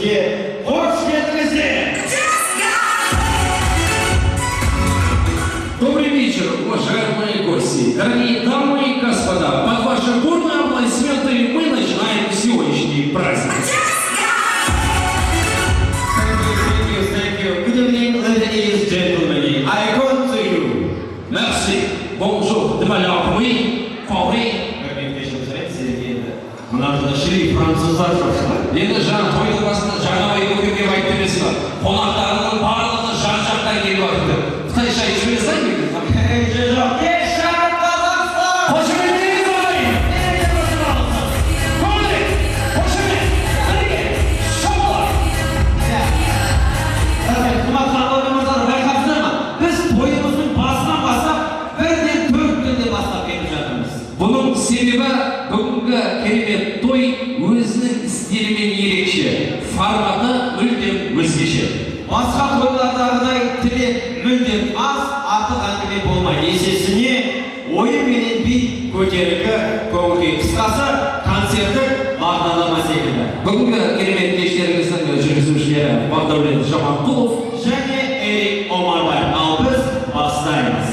бізге қош келдіңіздер. Добрый вечер, уважаемые гости, дорогие дамы и господа. Под ваши бурные аплодисменты мы начинаем сегодняшний праздник. Thank you. Good evening, ladies and gentlemen. I come to you. Merci, bonjour, de malheur, oui, favori. Мына шри француздар шошылады. Енді жаңа тойдың басында жаңа ой көкеге айтып емес па? Қонақтарының барлығы жан-жақтан келіп жатыр. Қытайша айтып жіберсең бе? Жоқ, кешірім Қазақстан! Қошеметтеңіз ағайын! Көңілдік! Қошемет! Бірге! Шабылар! Қымбатты ағалар мырзалар, байқапсыздар ма? Біз тойымыздың басынан бастап бірден 4 күнде бастап кетіп жатырмыз. Бұның себебі бүгінгі керемет той өзінің стилімен ерекше, форматы мүлдем өзгеше. Басқа тойлардағыдай тілек мүлдем аз, артық әңгіме болмайды. Есесіне ойын менен би көтеріңкі, көңіл-күй қысқасы концерттік бағдарлама секілді. Бүгінгі керемет кештеріңіздің жүргізушілері Бақдәулет Жаманқұлов және Эрик Омарбай. Ал біз бастаймыз.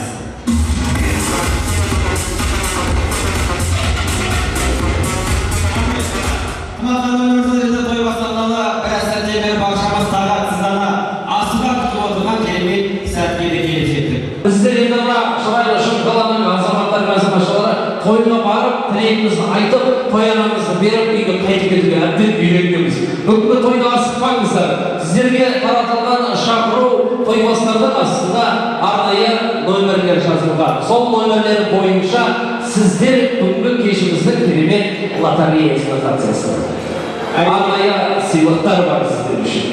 Қымбатты той басталғалы біраз сәттен бері баршамыз тағатсыздана асыға күтіп отырған керемет сәтке де келіп жеттік. біздер енді мына шырайлы шын қаланың азаматтары мен азаматшалары тойға барып тілегімізді айтып той анамызды беріп үйге қайтып кетуге әбден үйренгенбіз. Бүгінгі тойға асықпаңыздар, сіздерге таратылған шақыру тойбастардың астында арнайы нөмірлер жазылған. Сол нөмірлер бойынша сіздер бүгінгі кешіміздің керемет лотереясына қатысасыздар. Арнайы сыйлықтар бар сіздер үшін.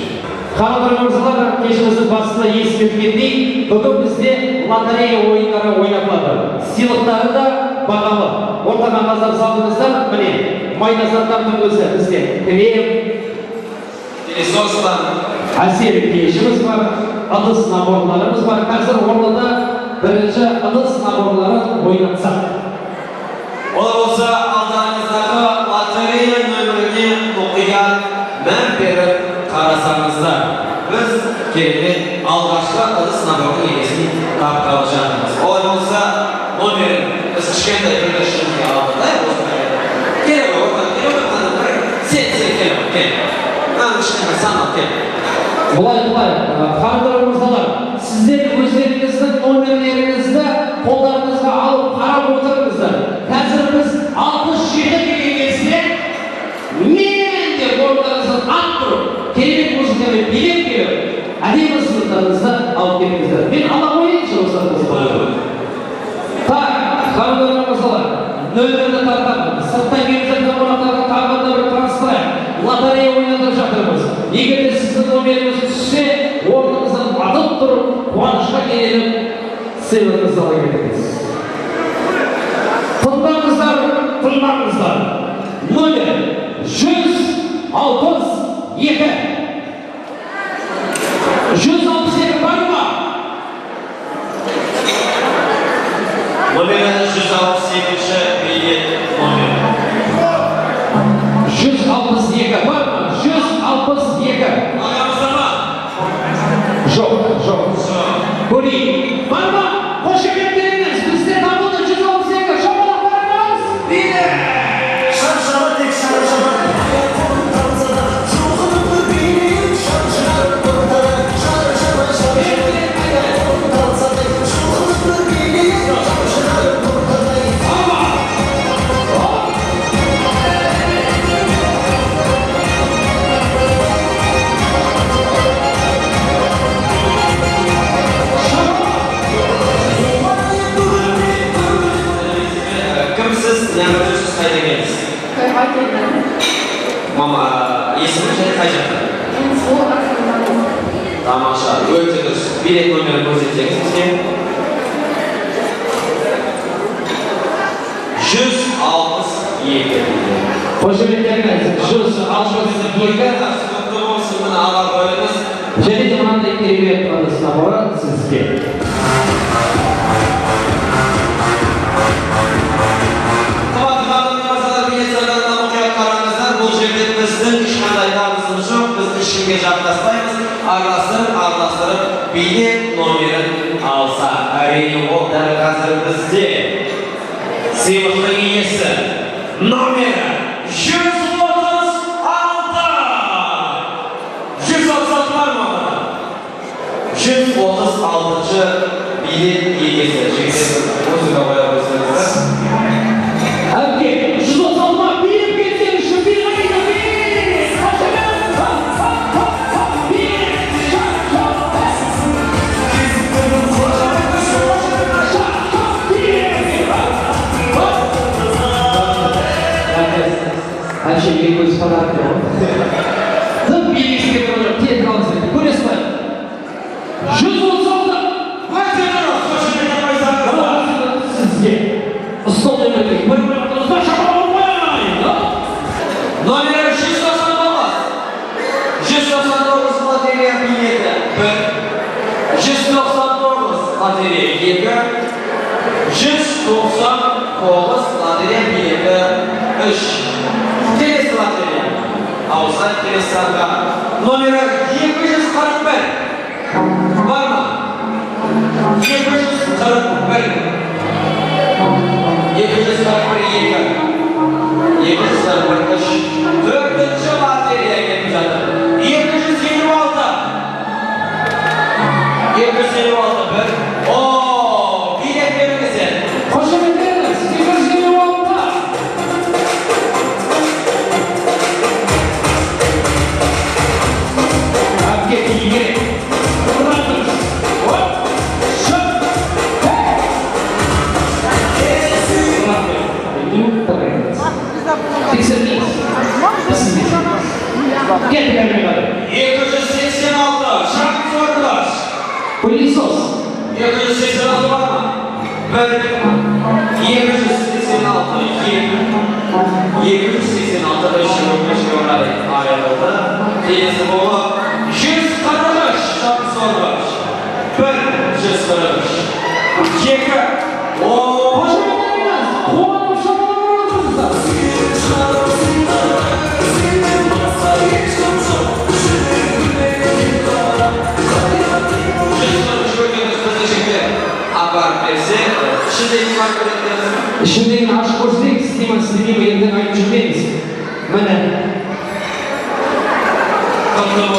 Қанатар мырзалар, кешіміздің басында ескерткендей, бүгін бізде лотерея ойындары ойнатылады. Сыйлықтары да бағалы. Ортаға назар салдыңыздар, міне, майназардардың өзі бізде крем, әсер кешіміз бар, ыдыс наборларымыз бар. Қазір орнында бірінші ыдыс наборларын ойнатсақ. Олар болса алдарыңыздағы лотерея нөміріне оқиған мән беріп қарасаңыздар. Біз керемет алғашқы ыдыс набордың иесін тапқалы жатырмыз. Олар болса номерін біз кішкентай бірді шынға алдық. Келіп Бұлай, қанатар мырзалар, сіздер өздеріңіздің номерлеріңізді қолдарыңызға алып қарап отырыңыздар. Қазір біз 67 келген кезде мен деп орындарыңыздан ат тұрып, керемет музыкамен билеп келіп, әдемі сыйлықтарыңызды алып келіңіздер. Мен ала қойайыншы осыларыңызды. Қанатар мырзалар, нөмірді тартамын. Сырттан келіп жатқан қонақтарға тағы да бір таныстырайын. Лотерея ойнатып жатырмыз. Егер де сіздің номеріңіз түссе, орныңыздан атып тұрып, қуанышқа келіп, сыйлығыңызды ала кетіңіз. Тыңдаңыздар. Номер 162. 162 бар ма? Номері 162-ші билет номері. 162 бар ма? 162. Ағамызда ма? Жоқ. Көрейік. Бар ма? Қошеметтеріңіз, бізде табылды 162. Шабалақ барыңыз. Биді! Мама, есімі және қай жақта? Тамаша, өте дұрыс. Билет номері көрсетсеңіз бізге. 162. Қошеметтеріңіз 162. Аға қойыңыз. Және де мынандай керемет ыдыс наборы сізге. Бұл жерде біздің ешқандай табысымыз жоқ, біз сыйлықтың иесі номері 136. 136 бар ма? 136-шы билет иесі. Жігіттер музыка қоя қойсаңыздар. Әбке, 136-ма билет кетсеңізші, билет қайда, билет! Әнші ең көз қадап тұр. Тым белгісіне тұрып, тет қалысы. Көресіз бай? 136! Сізге ұстол демедік. Бір-бір атыңызда шапа болмай! Номері 199. 199 лотерея билеті 1. 199 лотерея 2. 199 лотерея билеті 3. Келесі лотерея. Ауызға келесі санға. Номері 241. Бар ма? 241. 4-ші лотерея кетіп жатыр. 256. 256 бір. Билет беріңіздер. Қошеметтеріңіз, 256-та! Әбке тиге. Ұратыңыз. Шып! Тексермейіз. Сізде. Кет бәріне қады. 286. Шаңыз орындаш. Пылесос. 286 бар ма? 1. 286. 286 3 орнады. Айырылды. Келесі болып 143. Шаңыз орындаш. 1. 143. 2. Қошеметтеріңіз, қуанып шапалар отырыңыздар. Ішіндегі ашық көрсетейік, система сіздеме елден айтып жүрмеңіз. Міне.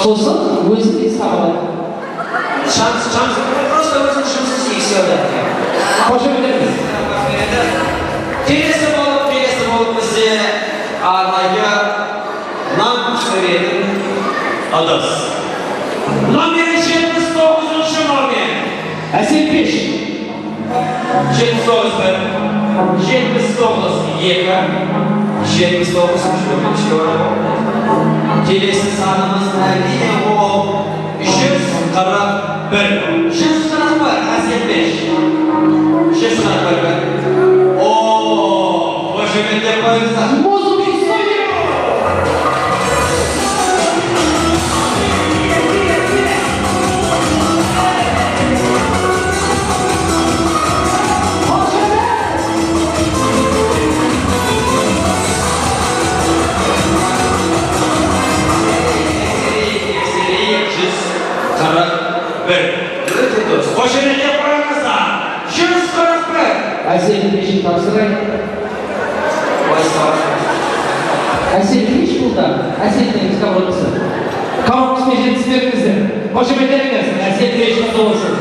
Сосын өзінде сабылады. Шанс. Просто өзің жұмсыз ексеуді. Қошеметтеріңіз. Келесі болып бізде арнайы нан пісіретін ыдыс. Номері 79-шы номер. Әсет пеш. 79 бір. 79 екі. 79-шы орын. Келесі санымыз әрине ол 141. 141 Әсет пеш. 141 бір. Қошеметтеп қойыңыздар. Музыка студия! Қошеметтеп қойыңыздар. 141. Әсет пешін тапсырайын. Әсет пеш бұлда. Әсеттің коробкасы. Коробкасымен жеткізіп беріңіздер. Қошеметтеріңіз, Әсет пеш құтты болсын.